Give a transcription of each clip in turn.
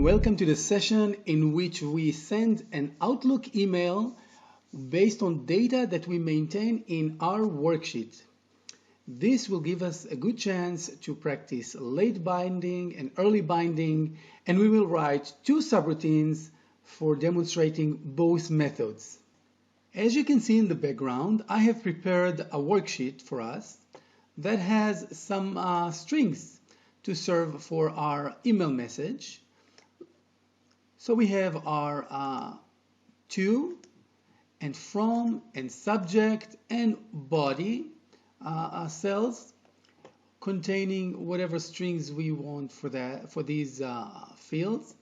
and welcome to the session in which we send an Outlook email based on data that we maintain in our worksheet. This will give us a good chance to practice late binding and early binding, and we will write two subroutines for demonstrating both methods. As you can see in the background, I have prepared a worksheet for us that has some strings to serve for our email message. So we have our to and from and subject and body cells containing whatever strings we want for these fields.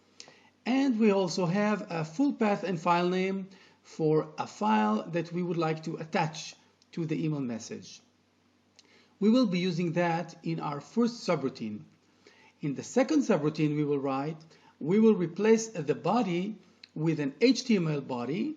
And we also have a full path and file name for a file that we would like to attach to the email message. We will be using that in our first subroutine. In the second subroutine we will replace the body with an HTML body,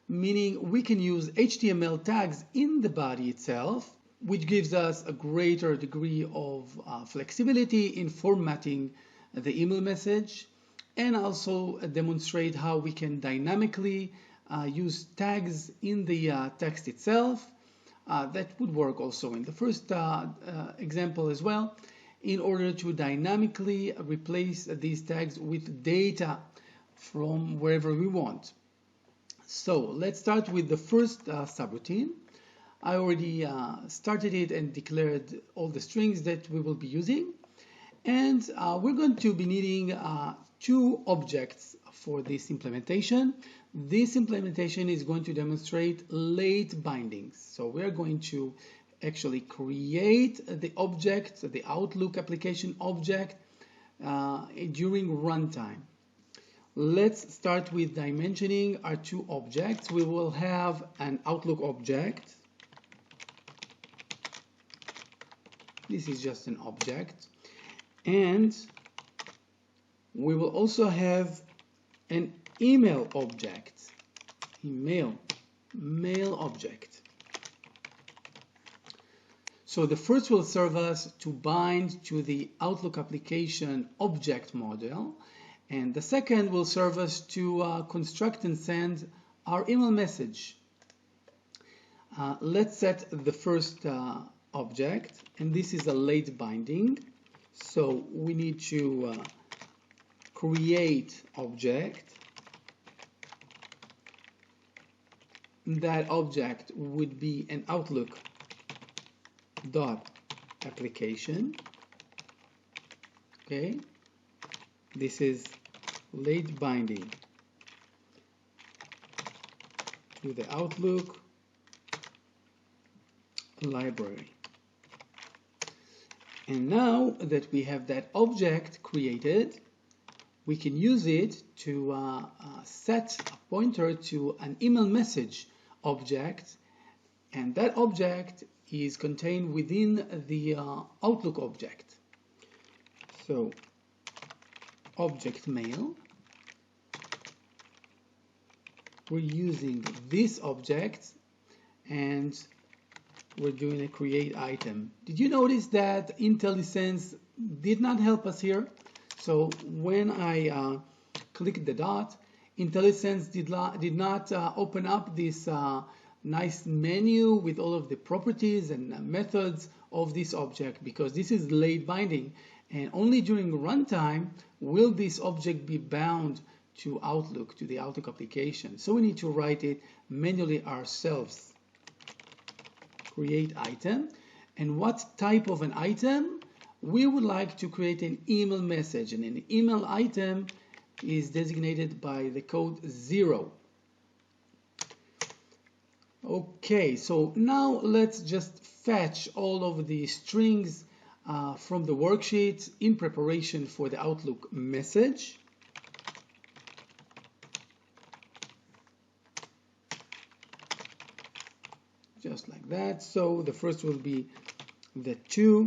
meaning we can use HTML tags in the body itself, which gives us a greater degree of flexibility in formatting the email message, and also demonstrate how we can dynamically use tags in the text itself. That would work also in the first example as well, in order to dynamically replace these tags with data from wherever we want. So let's start with the first subroutine. I already started it and declared all the strings that we will be using. And we're going to be needing two objects for this implementation. This implementation is going to demonstrate late bindings. So we're going to actually create the object, the Outlook application object, during runtime. Let's start with dimensioning our two objects. We will have an Outlook object. This is just an object. And we will also have an email object, mail object. So the first will serve us to bind to the Outlook application object model, and the second will serve us to construct and send our email message. Let's set the first object, and this is a late binding. So we need to create object. That object would be an Outlook application. Okay, this is late binding to the Outlook library. And now that we have that object created, we can use it to set a pointer to an email message object, and that object is contained within the Outlook object. So object mail, we're using this object and we're doing a create item. Did you notice that IntelliSense did not help us here? So when I click the dot, IntelliSense did not open up this nice menu with all of the properties and methods of this object, because this is late binding, and only during runtime will this object be bound to Outlook, to the Outlook application. So we need to write it manually ourselves. Create item, and what type of an item? We would like to create an email message, and an email item is designated by the code 0. Okay, so now let's just fetch all of the strings from the worksheet in preparation for the Outlook message. Just like that. So the first will be the to,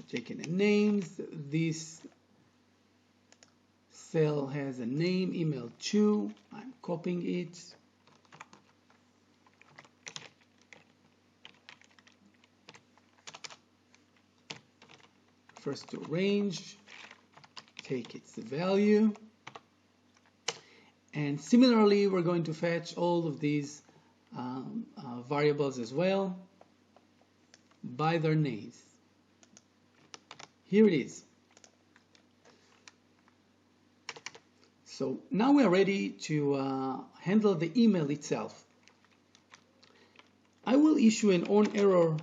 taking the names. This cell has a name, email to. I'm copying it. First to range, take its value. And similarly, we're going to fetch all of these variables as well by their names. Here it is. So now we are ready to handle the email itself. I will issue an on error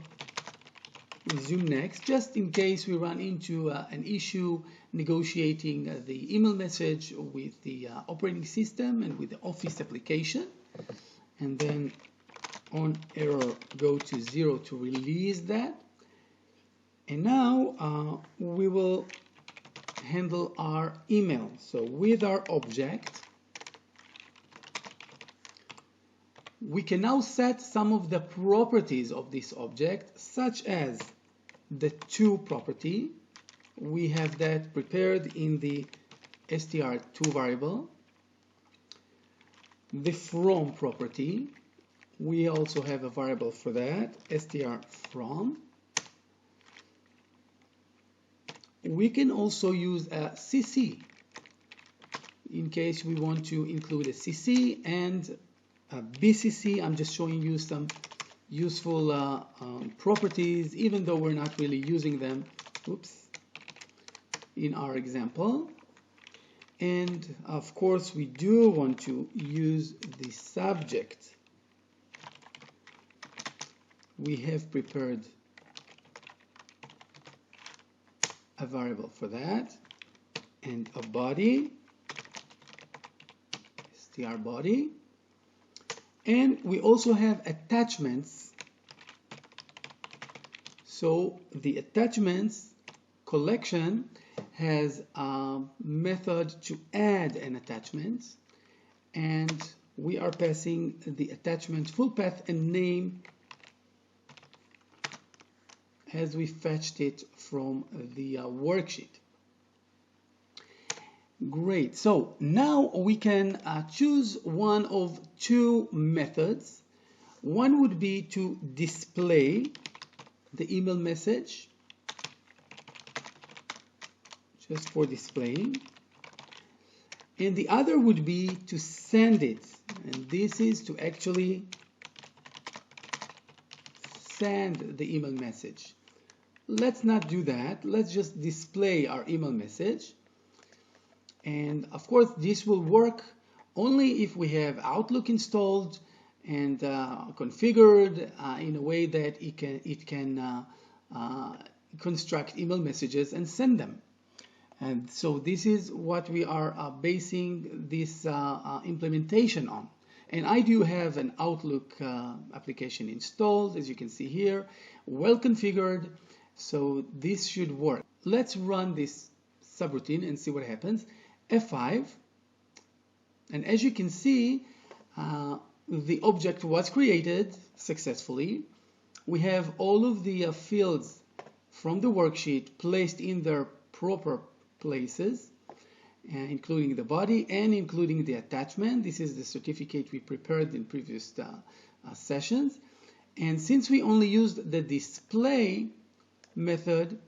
resume next, just in case we run into an issue negotiating the email message with the operating system and with the Office application. And then on error go to 0 to release that. And now we will handle our email. So with our object, we can now set some of the properties of this object, such as the to property. We have that prepared in the str2 variable. The from property, we also have a variable for that, strFrom. We can also use a CC in case we want to include a CC and a BCC. I'm just showing you some useful properties, even though we're not really using them. Oops. In our example. And of course, we do want to use the subject. We have prepared a variable for that, and a body, str body, and we also have attachments. So the attachments collection has a method to add an attachment, and we are passing the attachment full path and name as we fetched it from the worksheet. Great, so now we can choose one of two methods. One would be to display the email message, just for displaying, and the other would be to send it, and this is to actually send the email message. Let's not do that. Let's just display our email message. And of course, this will work only if we have Outlook installed and configured in a way that it can construct email messages and send them. And so this is what we are basing this implementation on. And I do have an Outlook application installed, as you can see here, well configured. So this should work. Let's run this subroutine and see what happens. F5, and as you can see, the object was created successfully. We have all of the fields from the worksheet placed in their proper places, including the body and including the attachment. This is the certificate we prepared in previous sessions. And since we only used the display method,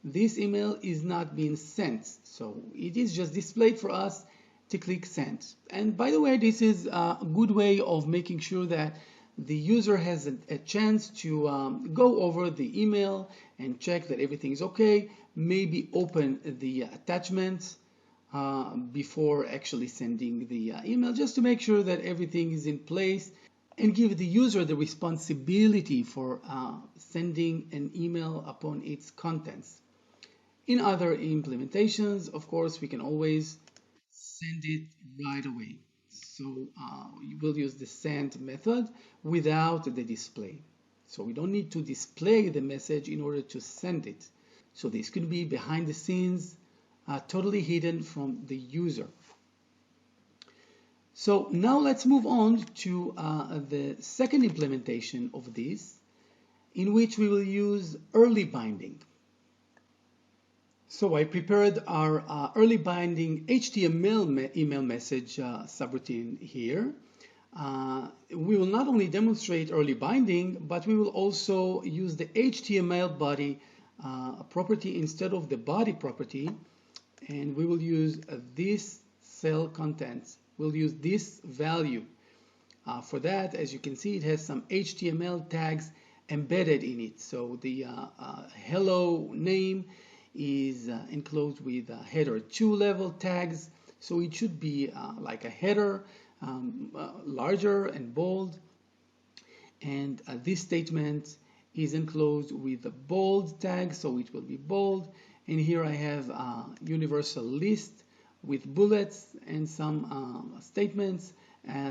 this email is not being sent. So it is just displayed for us to click send. And by the way, this is a good way of making sure that the user has a chance to go over the email and check that everything is okay, maybe open the attachment before actually sending the email, just to make sure that everything is in place and give the user the responsibility for sending an email upon its contents. In other implementations, of course, we can always send it right away. So we'll use the send method without the display. So we don't need to display the message in order to send it. So this could be behind the scenes, totally hidden from the user. So now let's move on to the second implementation of this, in which we will use early binding. So I prepared our early binding HTML email message subroutine here. We will not only demonstrate early binding, but we will also use the HTML body property instead of the body property. and we will use this cell contents. We'll use this value. For that, as you can see, it has some HTML tags embedded in it. So the hello name is enclosed with header 2 level tags. So it should be like a header, larger and bold. And this statement is enclosed with a bold tag, so it will be bold. And here I have a universal list with bullets and some statements.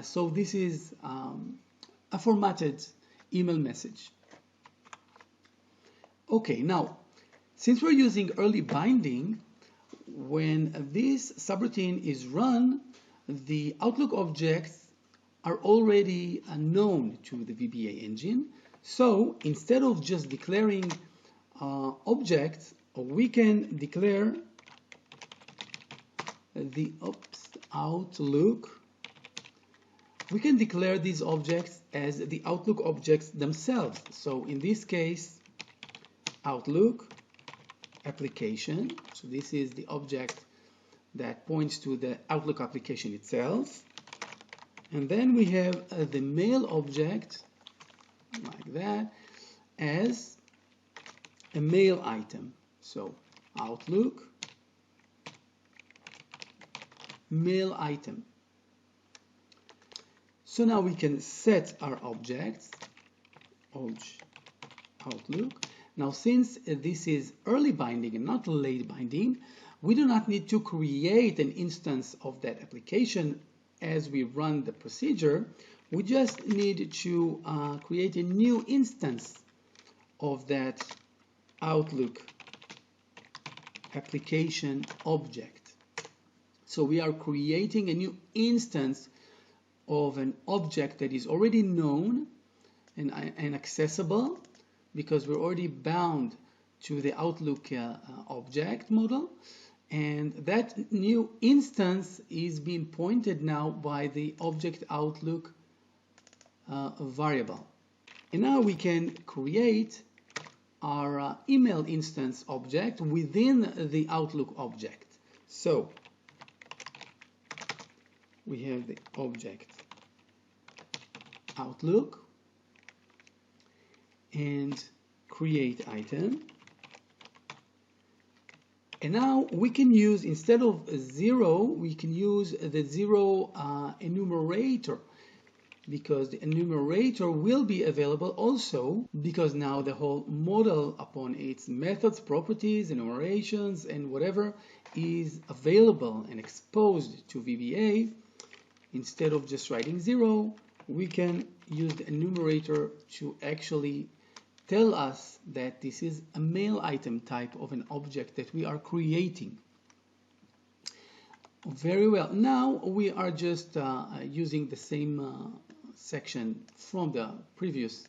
So this is a formatted email message. Okay, now, since we're using early binding, when this subroutine is run, the Outlook objects are already known to the VBA engine. So instead of just declaring objects, we can declare the Outlook. We can declare these objects as the Outlook objects themselves. So in this case, Outlook application. So this is the object that points to the Outlook application itself. And then we have the mail object, like that, as a mail item. So Outlook mail item. So now we can set our objects, Outlook. Now, since this is early binding and not late binding, we do not need to create an instance of that application as we run the procedure. We just need to create a new instance of that Outlook application object. So we are creating a new instance of an object that is already known and accessible, because we're already bound to the Outlook object model, and that new instance is being pointed now by the object Outlook variable. And now we can create our email instance object within the Outlook object. So we have the object Outlook and create item. And now we can use, instead of 0, we can use the 0 enumerator, because the enumerator will be available also, because now the whole model upon its methods, properties, enumerations, and whatever is available and exposed to VBA. Instead of just writing 0, we can use the enumerator to actually tell us that this is a mail item type of an object that we are creating. Very well. Now we are just using the same section from the previous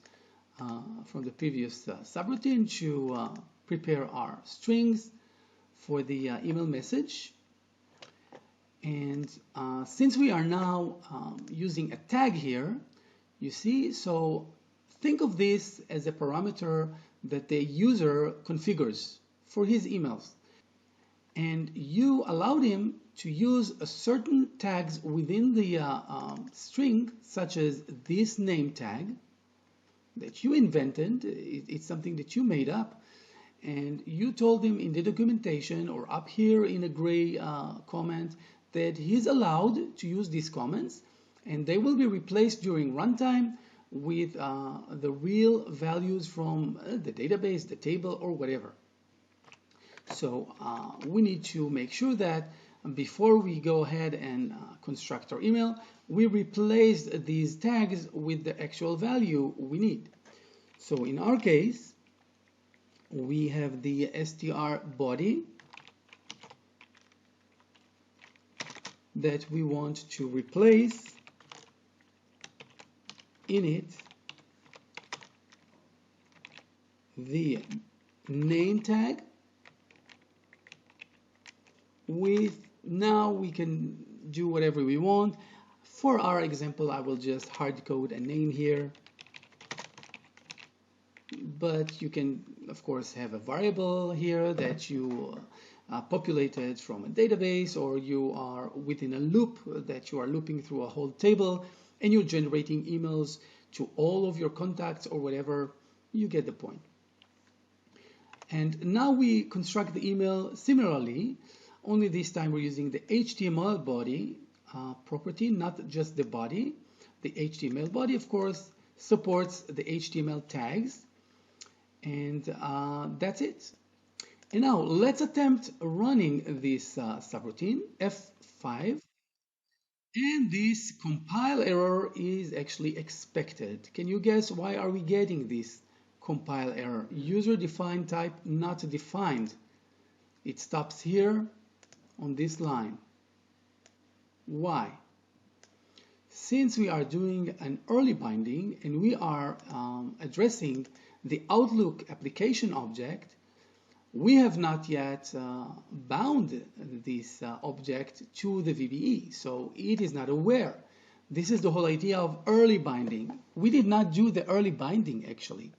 subroutine to prepare our strings for the email message. And since we are now using a tag here, you see, so think of this as a parameter that the user configures for his emails. And you allowed him to use a certain tags within the string, such as this name tag that you invented. It's something that you made up. And you told him in the documentation or up here in a gray comment that he's allowed to use these comments, and they will be replaced during runtime with the real values from the database, the table, or whatever. So we need to make sure that before we go ahead and construct our email, we replace these tags with the actual value we need. So in our case, we have the str body that we want to replace in it the name tag with, now we can do whatever we want. For our example, I will just hard code a name here, but you can of course have a variable here that you populated from a database, or you are within a loop that you are looping through a whole table and you're generating emails to all of your contacts or whatever. You get the point. And now we construct the email similarly, only this time we're using the HTML body property, not just the body. The HTML body, of course, supports the HTML tags, and that's it. And now let's attempt running this subroutine, F5, and this compile error is actually expected. Can you guess why are we getting this compile error? User defined type not defined. It stops here on this line. Why? Since we are doing an early binding and we are addressing the Outlook application object, we have not yet bound this object to the VBE, so it is not aware. This is the whole idea of early binding. We did not do the early binding actually.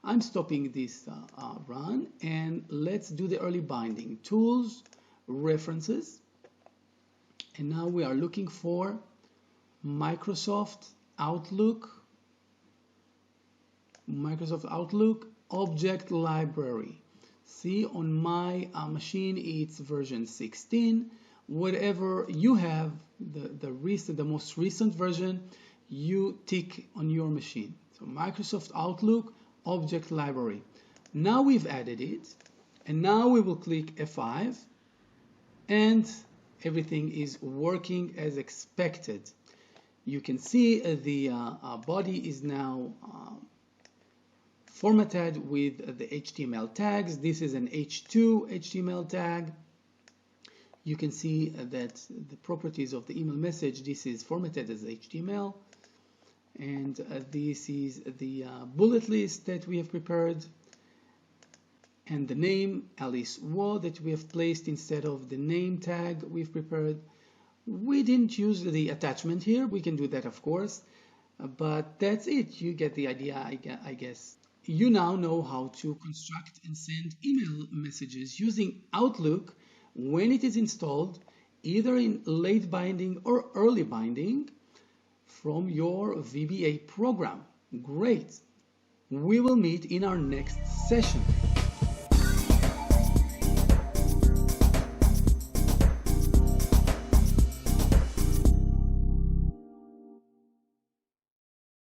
I'm stopping this run and let's do the early binding. Tools, references, and now we are looking for Microsoft Outlook object library. See, on my machine it's version 16. Whatever you have, the most recent version, you tick on your machine. So Microsoft Outlook object library. Now we've added it, and now we will click F5 and everything is working as expected. You can see the body is now formatted with the HTML tags. This is an H2 HTML tag. You can see that the properties of the email message, this is formatted as HTML. And this is the bullet list that we have prepared. And the name, Alice Waugh, that we have placed instead of the name tag we've prepared. We didn't use the attachment here. We can do that, of course. But that's it. You get the idea, I guess. You now know how to construct and send email messages using Outlook when it is installed, either in late binding or early binding from your VBA program. Great. We will meet in our next session.